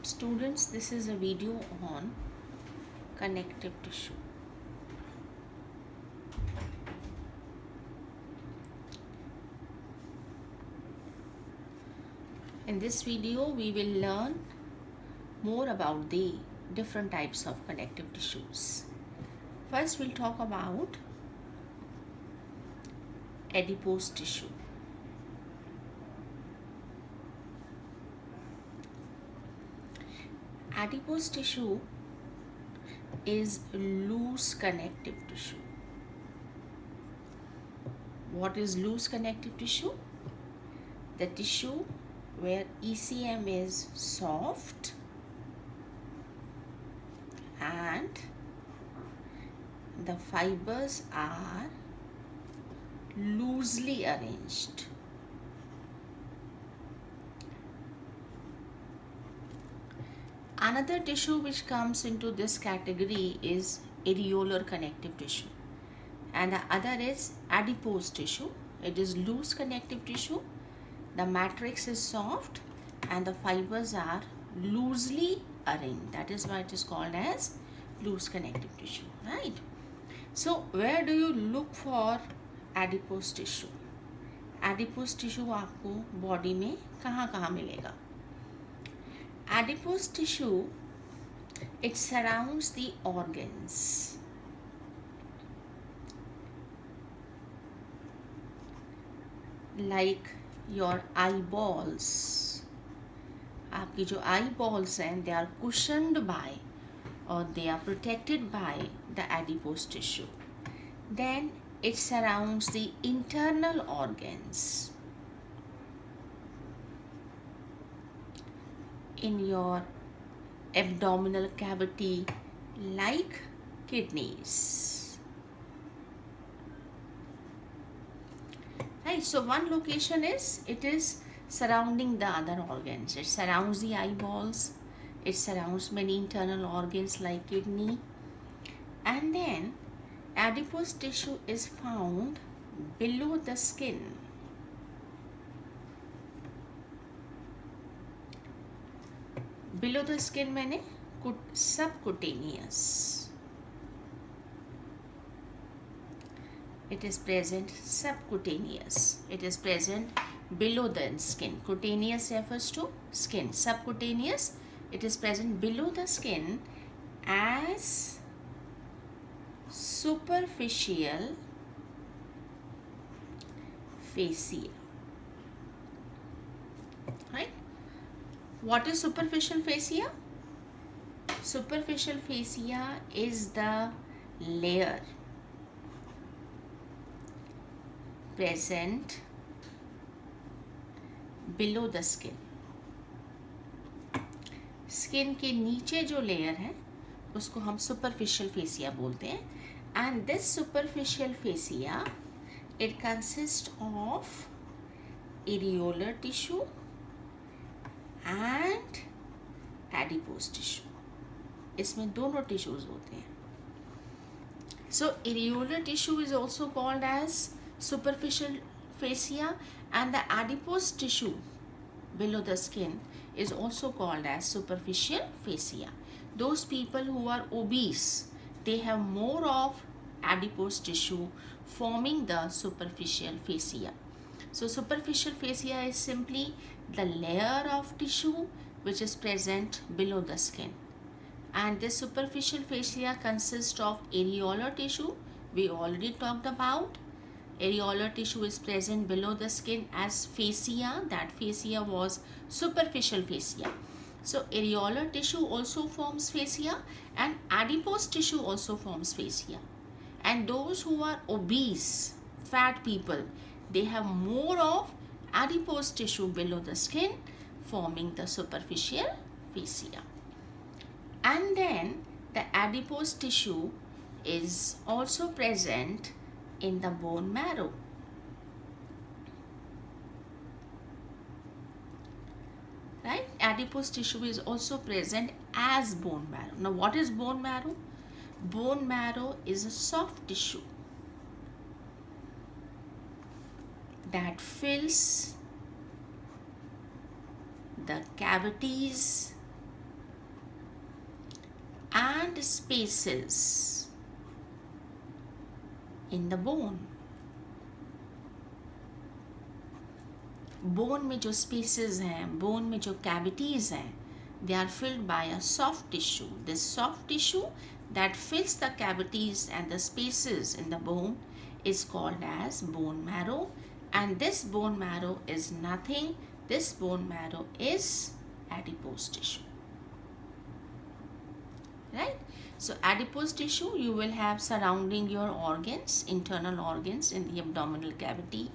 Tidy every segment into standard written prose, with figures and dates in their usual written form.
Students, this is a video on connective tissue. In this video, we will learn more about the different types of connective tissues. First, we'll talk about adipose tissue. Adipose tissue is loose connective tissue. What is loose connective tissue? The tissue where ECM is soft and the fibers are loosely arranged. Another tissue which comes into this category is areolar connective tissue, and the other is adipose tissue. It is loose connective tissue. The matrix is soft and the fibers are loosely arranged. That is why it is called as loose connective tissue, right? So where do you look for adipose tissue? Adipose tissue आपको body में कहाँ मिलेगा? Adipose tissue, it surrounds the organs. Like your eyeballs. आपकी जो eyeballs हैं, they are cushioned by or they are protected by the adipose tissue. Then it surrounds the internal organs. In your abdominal cavity, like kidneys. Right, so one location is, it is surrounding the other organs. It surrounds the eyeballs, it surrounds many internal organs like kidney, and then adipose tissue is found below the skin. Below the skin मैंने subcutaneous. It is present subcutaneous. It is present below the skin. Cutaneous refers to skin. Subcutaneous, it is present below the skin as superficial fascia. Right? What is superficial fascia? Superficial fascia is the layer present below the skin. Skin के नीचे जो layer है उसको हम superficial fascia बोलते हैं, and this superficial fascia, it consists of areolar tissue and adipose tissue. इसमें दोनों tissues होते हैं. So areolar tissue is also called as superficial fascia, and the adipose tissue below the skin is also called as superficial fascia. Those people who are obese, they have more of adipose tissue forming the superficial fascia. So superficial fascia is simply the layer of tissue which is present below the skin, and this superficial fascia consists of areolar tissue. We already talked about areolar tissue is present below the skin as fascia. That fascia was superficial fascia. So areolar tissue also forms fascia and adipose tissue also forms fascia. And those who are obese, fat people, they have more of adipose tissue below the skin forming the superficial fascia. And then the adipose tissue is also present in the bone marrow. Right? Adipose tissue is also present as bone marrow. Now what is bone marrow? Bone marrow is a soft tissue that fills the cavities blood spaces in the bone. Bone में जो spaces हैं, bone में जो cavities हैं, they are filled by a soft tissue. This soft tissue that fills the cavities and the spaces in the bone is called as bone marrow, and this bone marrow is nothing. This bone marrow is adipose tissue. Right? So adipose tissue you will have surrounding your organs, internal organs in the abdominal cavity,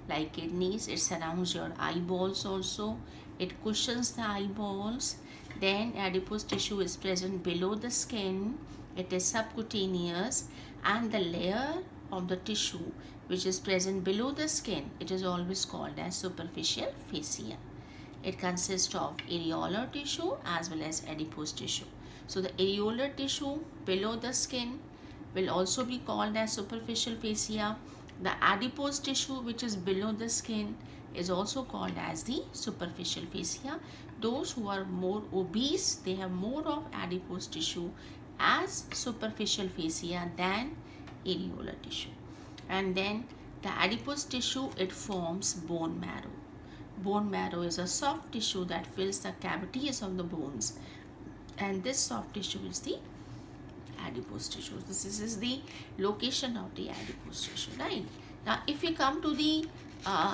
like kidneys. It surrounds your eyeballs also. It cushions the eyeballs. Then adipose tissue is present below the skin. It is subcutaneous, and the layer of the tissue which is present below the skin, it is always called as superficial fascia. It consists of areolar tissue as well as adipose tissue. So the areolar tissue below the skin will also be called as superficial fascia. The adipose tissue which is below the skin is also called as the superficial fascia. Those who are more obese, they have more of adipose tissue as superficial fascia than areolar tissue. And then the adipose tissue, it forms bone marrow. Bone marrow is a soft tissue that fills the cavities of the bones, and this soft tissue is the adipose tissue. This is the location of the adipose tissue, right? Now if we come to the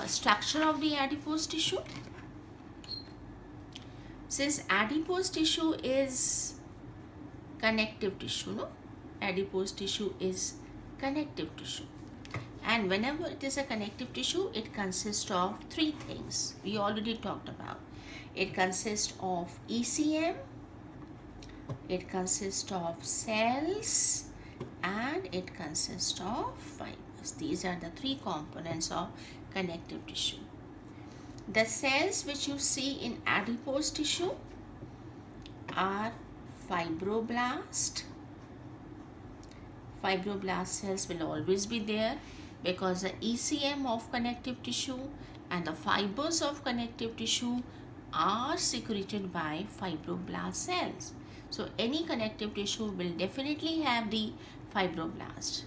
structure of the adipose tissue, since adipose tissue is connective tissue, no? Adipose tissue is connective tissue, and whenever it is a connective tissue, it consists of three things we already talked about. It consists of ECM, it consists of cells, and it consists of fibers. These are the three components of connective tissue. The cells which you see in adipose tissue are fibroblast. Fibroblast cells will always be there because the ECM of connective tissue and the fibers of connective tissue are secreted by fibroblast cells. So any connective tissue will definitely have the fibroblast,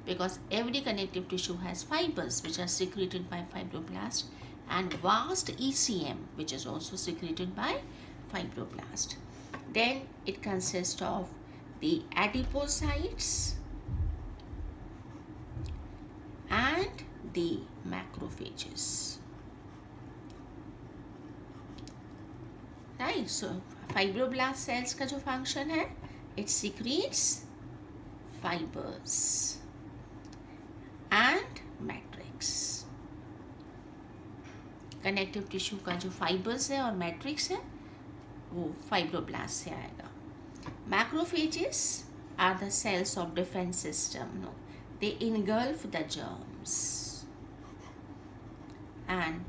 because every connective tissue has fibers which are secreted by fibroblast, and vast ECM which is also secreted by fibroblast. Then it consists of the adipocytes and the macrophages. Right? So fibroblast cells का जो function है, it secretes fibers and matrix. Connective tissue का जो fibers है और matrix है, वो fibroblast से आएगा. Macrophages are the cells of defense system. No, they engulf the germs and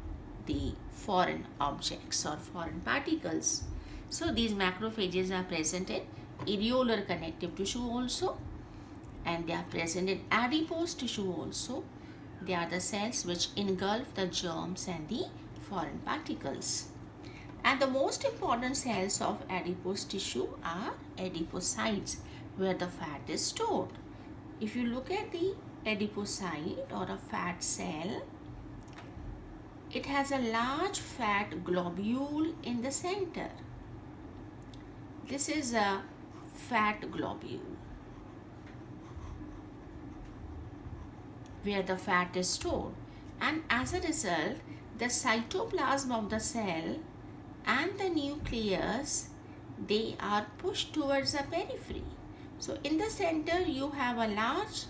the foreign objects or foreign particles. So these macrophages are present in areolar connective tissue also, and they are present in adipose tissue also. They are the cells which engulf the germs and the foreign particles. And the most important cells of adipose tissue are adipocytes, where the fat is stored. If you look at the adipocyte or a fat cell, it has a large fat globule in the center. This is a fat globule where the fat is stored, and as a result, the cytoplasm of the cell and the nucleus, they are pushed towards the periphery. So in the center you have a large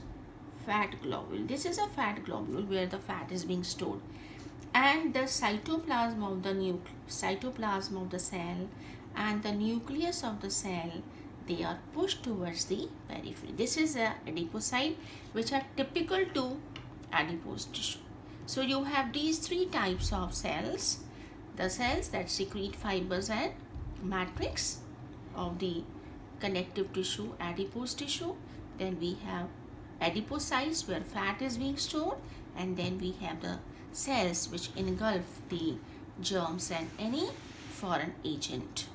fat globule. This is a fat globule where the fat is being stored, and the cytoplasm of the cell and the nucleus of the cell, they are pushed towards the periphery. This is a adipocyte which are typical to adipose tissue. So you have these three types of cells: the cells that secrete fibers and matrix of the connective tissue, adipose tissue. Then we have adipocytes where fat is being stored, and then we have the cells which engulf the germs and any foreign agent.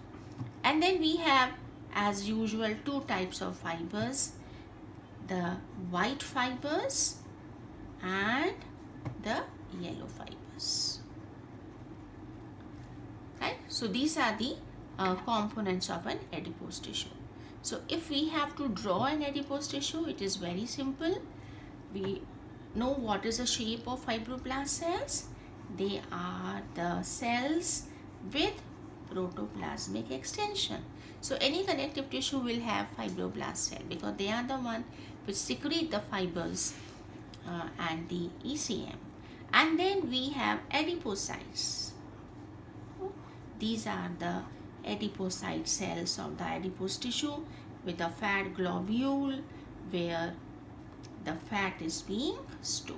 And then we have as usual, two types of fibers, the white fibers and the yellow fibers. Right? So these are the components of an adipose tissue. So if we have to draw an adipose tissue, it is very simple. We know what is the shape of fibroblast cells. They are the cells with protoplasmic extension. So any connective tissue will have fibroblast cell because they are the one which secrete the fibers and the ECM. And then we have adipocytes. These are the adipocyte cells of the adipose tissue with a fat globule where the fat is being stored.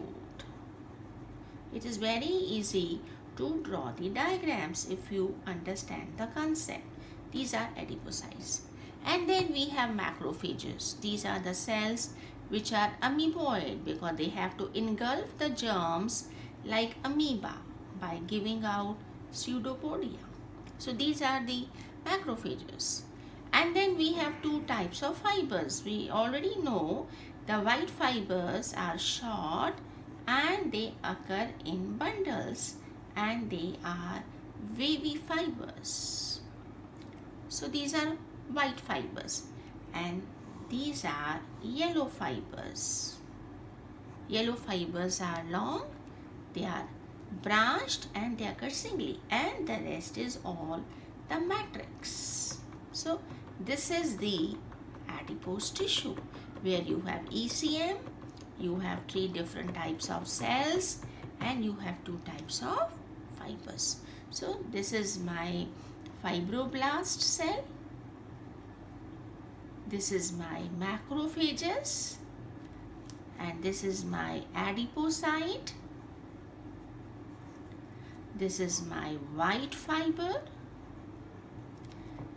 It is very easy to draw the diagrams if you understand the concept. These are adipocytes. And then we have macrophages. These are the cells which are amoeboid because they have to engulf the germs like amoeba by giving out pseudopodia. So these are the macrophages. And then we have two types of fibers. We already know the white fibers are short and they occur in bundles and they are wavy fibers. So these are white fibers and these are yellow fibers. Yellow fibers are long, they are branched and they occur singly, and the rest is all the matrix. So this is the adipose tissue where you have ECM, you have three different types of cells and you have two types of fibers. So this is my fibroblast cell, this is my macrophages, and this is my adipocyte. This is my white fiber,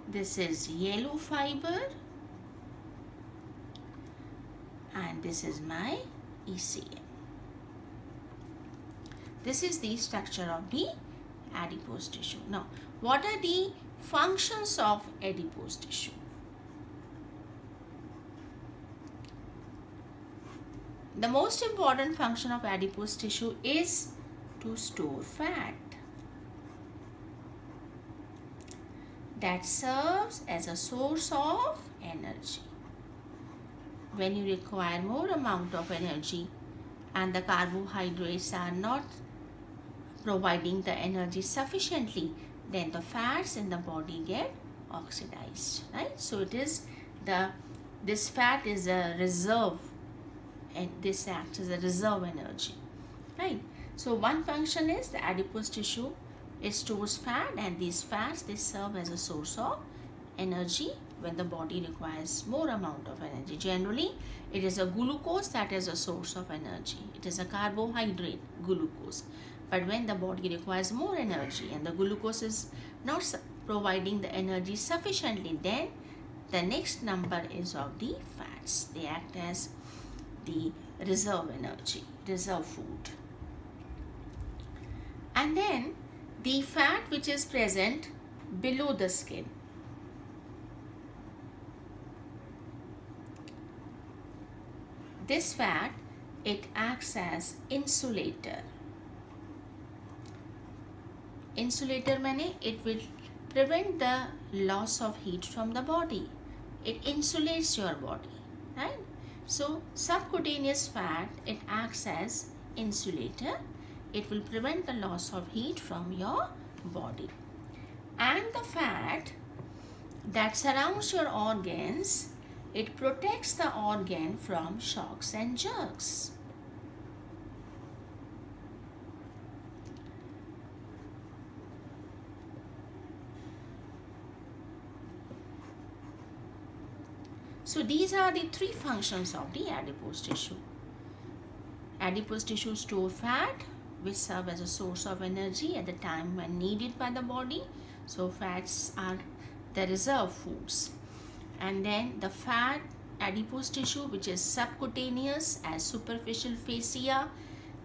this is yellow fiber, and this is my ECM. This is the structure of the adipose tissue. Now, what are the functions of adipose tissue? The most important function of adipose tissue is to store fat. That serves as a source of energy. When you require more amount of energy and the carbohydrates are not providing the energy sufficiently, then the fats in the body get oxidized, right? So it is this fat is a reserve and this acts as a reserve energy, right? So one function is the adipose tissue, it stores fat, and these fats, they serve as a source of energy when the body requires more amount of energy. Generally, it is a glucose that is a source of energy. It is a carbohydrate, glucose. But when the body requires more energy and the glucose is not providing the energy sufficiently, then the next number is of the fats. They act as the reserve energy, reserve food. And then the fat which is present below the skin. This fat, it acts as insulator. Insulator means it will prevent the loss of heat from the body. It insulates your body, right? So subcutaneous fat, it acts as insulator. It will prevent the loss of heat from your body. And the fat that surrounds your organs, it protects the organ from shocks and jerks. So these are the three functions of the adipose tissue. Adipose tissue store fat which serve as a source of energy at the time when needed by the body. So fats are the reserve foods. And then the fat adipose tissue which is subcutaneous as superficial fascia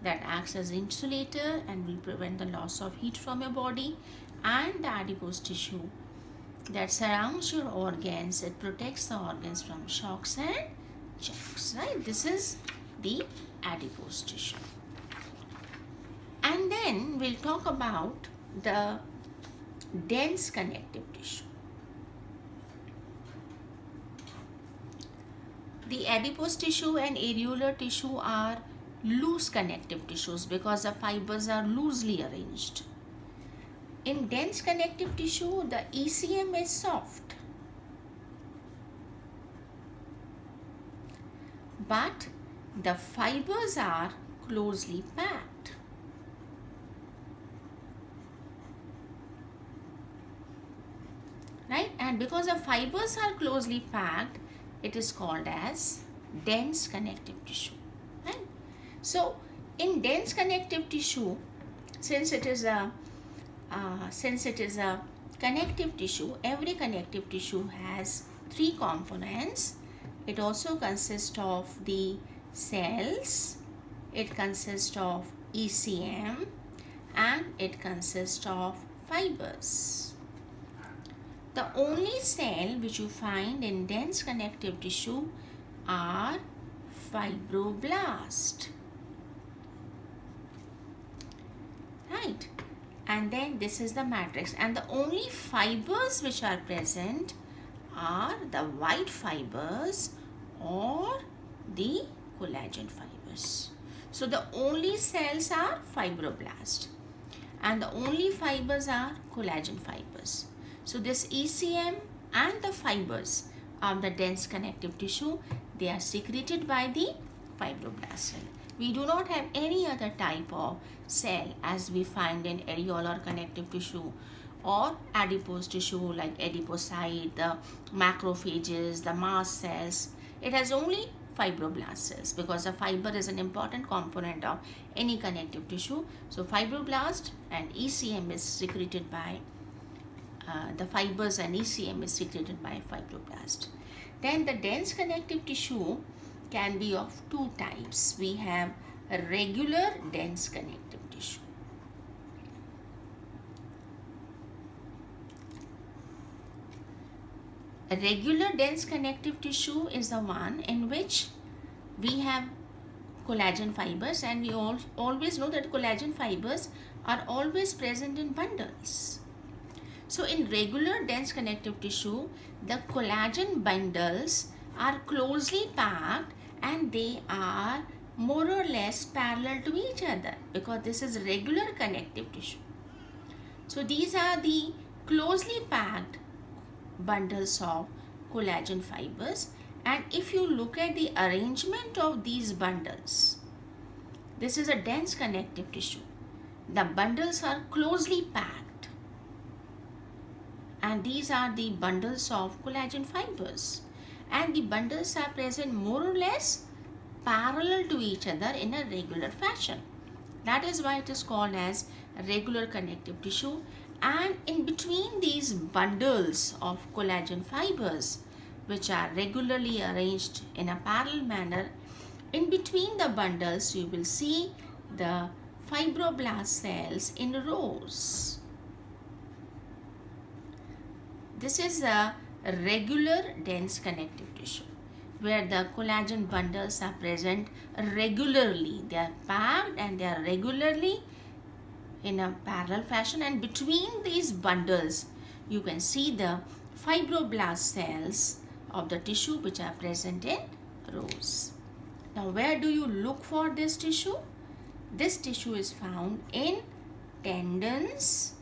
that acts as insulator and will prevent the loss of heat from your body. And the adipose tissue that surrounds your organs. It protects the organs from shocks and shocks, right? This is the adipose tissue. And then we'll talk about the dense connective tissue. The adipose tissue and areolar tissue are loose connective tissues because the fibers are loosely arranged. In dense connective tissue, the ECM is soft, but the fibers are closely packed. Right? And because the fibers are closely packed, it is called as dense connective tissue. Right? So, in dense connective tissue, since it is a connective tissue, every connective tissue has three components. It also consists of the cells, it consists of ECM, and it consists of fibers. The only cell which you find in dense connective tissue are fibroblast. Right? And then this is the matrix, and the only fibers which are present are the white fibers or the collagen fibers. So the only cells are fibroblast and the only fibers are collagen fibers. So this ECM and the fibers of the dense connective tissue, they are secreted by the fibroblast cell. We do not have any other type of cell as we find in areolar connective tissue or adipose tissue like adipocyte, the macrophages, the mast cells. It has only fibroblast cells because the fiber is an important component of any connective tissue. So fibroblast and ECM is secreted by the fibers, and ECM is secreted by fibroblast. Then the dense connective tissue can be of two types. We have a regular dense connective tissue. A regular dense connective tissue is the one in which we have collagen fibers, and we always know that collagen fibers are always present in bundles. So in regular dense connective tissue, the collagen bundles are closely packed and they are more or less parallel to each other because this is regular connective tissue. So these are the closely packed bundles of collagen fibers, and if you look at the arrangement of these bundles, this is a dense connective tissue. The bundles are closely packed, and these are the bundles of collagen fibers, and the bundles are present more or less parallel to each other in a regular fashion. That is why it is called as regular connective tissue. And in between these bundles of collagen fibers, which are regularly arranged in a parallel manner, in between the bundles you will see the fibroblast cells in rows. This is a regular dense connective tissue where the collagen bundles are present regularly. They are packed and they are regularly in a parallel fashion, and between these bundles you can see the fibroblast cells of the tissue which are present in rows. Now where do you look for this tissue? This tissue is found in tendons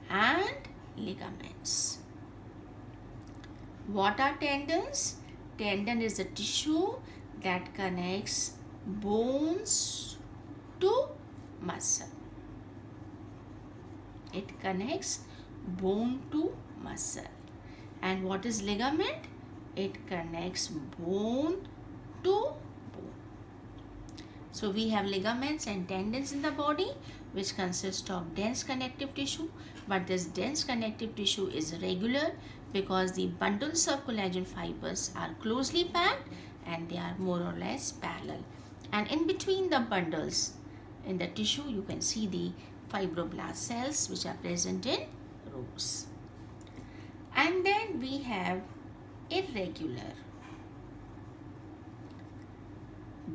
and ligaments. What are tendons? Tendon is a tissue that connects bones to muscle. It connects bone to muscle. And what is ligament? It connects bone to bone. So we have ligaments and tendons in the body which consist of dense connective tissue, but this dense connective tissue is regular because the bundles of collagen fibers are closely packed and they are more or less parallel. And in between the bundles in the tissue you can see the fibroblast cells which are present in rows. And then we have irregular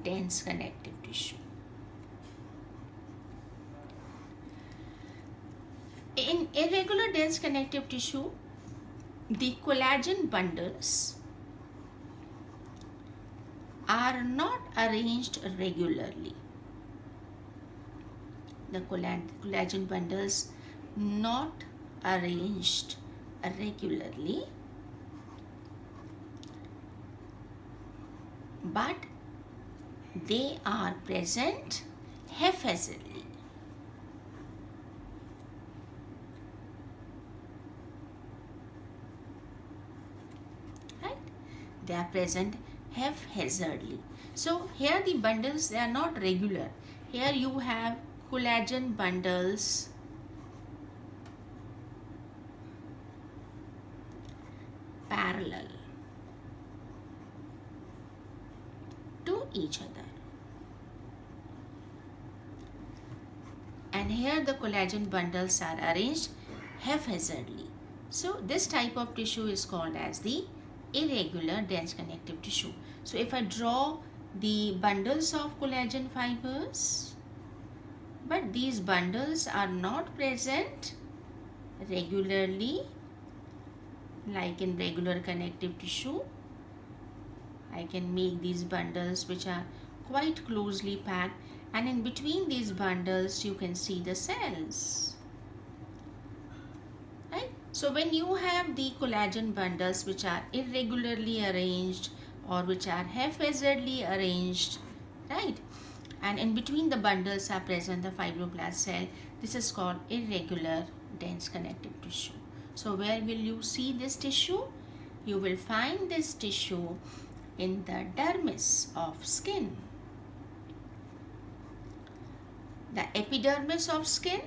dense connective tissue. In irregular dense connective tissue, the collagen bundles are not arranged regularly. The collagen bundles not arranged regularly, but they are present haphazardly. Right? They are present haphazardly. So here the bundles, they are not regular. Here you have collagen bundles parallel to each other. And here the collagen bundles are arranged haphazardly. So this type of tissue is called as the irregular dense connective tissue. So if I draw the bundles of collagen fibers, but these bundles are not present regularly like in regular connective tissue, I can make these bundles which are quite closely packed, and in between these bundles you can see the cells. Right? So when you have the collagen bundles which are irregularly arranged or which are haphazardly arranged, right, and in between the bundles are present the fibroblast cell, this is called irregular dense connective tissue. So where will you see this tissue? You will find this tissue in the dermis of skin. The epidermis of skin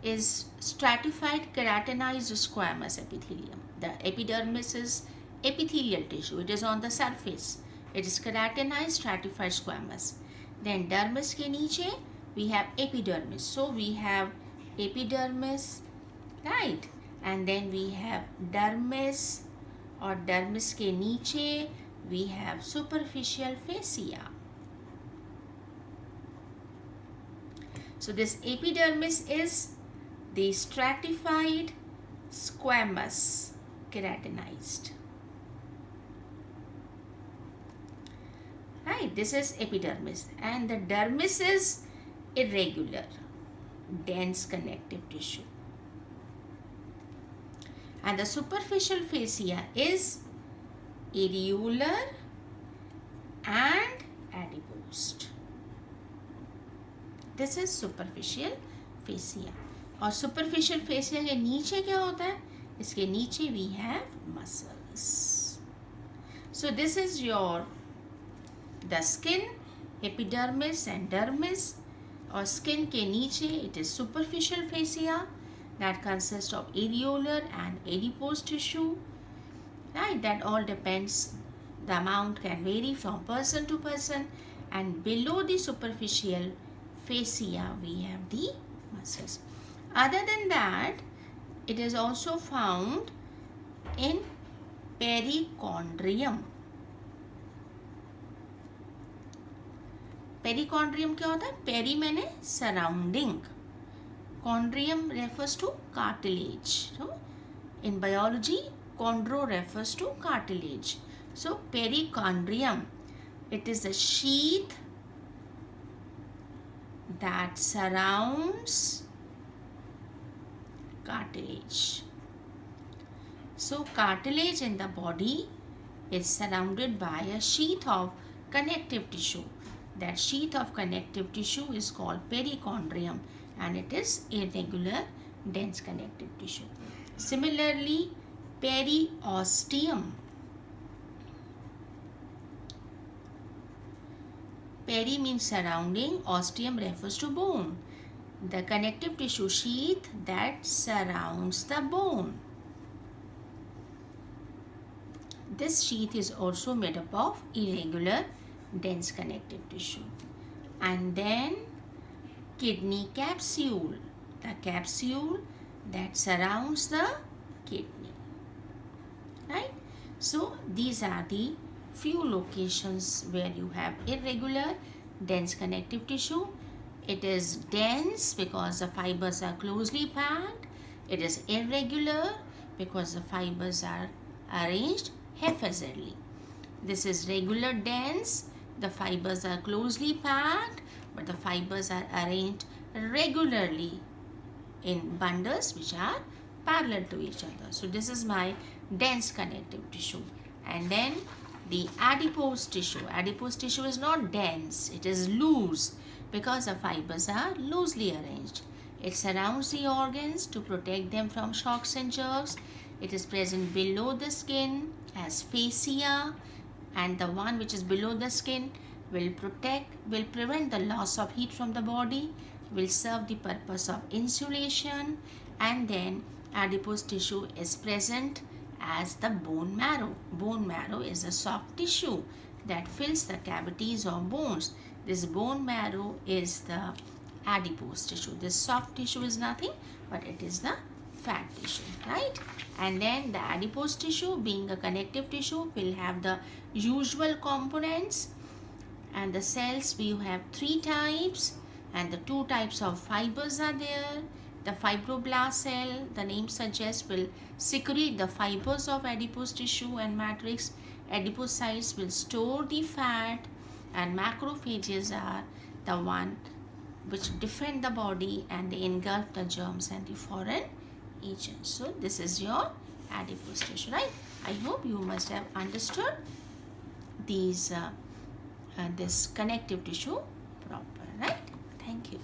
is stratified keratinized squamous epithelium. The epidermis is epithelial tissue. It is on the surface. It is keratinized stratified squamous. Then dermis ke niche we have epidermis. So we have epidermis, right? And then we have dermis, or dermis ke niche we have superficial fascia. So this epidermis is the stratified squamous keratinized. Right, this is epidermis, and the dermis is irregular dense connective tissue, and the superficial fascia is areolar and adipose. This is superficial fascia. और superficial fascia के नीचे क्या होता है? इसके नीचे we have muscles. So this is your the skin, epidermis and dermis. और skin के नीचे it is superficial fascia that consists of areolar and adipose tissue. Right, that all depends. The amount can vary from person to person. And below the superficial fascia we have the muscles. Other than that, it is also found in perichondrium. Perichondrium क्या होता है? Peri मैंने surrounding. Chondrium refers to cartilage. So in biology, chondro refers to cartilage. So perichondrium, it is a sheath that surrounds cartilage. So cartilage in the body is surrounded by a sheath of connective tissue. That sheath of connective tissue is called perichondrium, and it is irregular dense connective tissue. Similarly, periosteum. Peri means surrounding, osteum refers to bone. The connective tissue sheath that surrounds the bone. This sheath is also made up of irregular dense connective tissue. And then kidney capsule, the capsule that surrounds the kidney. right? So these are the few locations where you have irregular dense connective tissue. It is dense because the fibers are closely packed. It is irregular because the fibers are arranged haphazardly. This is regular dense. The fibers are closely packed, but the fibers are arranged regularly in bundles which are parallel to each other. So this is my dense connective tissue. And then the adipose tissue. Adipose tissue is not dense, it is loose because the fibers are loosely arranged. It surrounds the organs to protect them from shocks and jerks. It is present below the skin as fascia, and the one which is below the skin will prevent the loss of heat from the body, will serve the purpose of insulation. And then adipose tissue is present as the bone marrow. Bone marrow is a soft tissue that fills the cavities of bones. This bone marrow is the adipose tissue. This soft tissue is nothing but it is the fat tissue, right? And then the adipose tissue, being a connective tissue, will have the usual components, and the cells, we have 3 types, and the 2 types of fibers are there. The fibroblast cell, the name suggests, will secrete the fibers of adipose tissue and matrix. Adipocytes will store the fat, and macrophages are the one which defend the body and they engulf the germs and the foreign agents. So this is your adipose tissue, right? I hope you must have understood these this connective tissue proper, right? Thank you.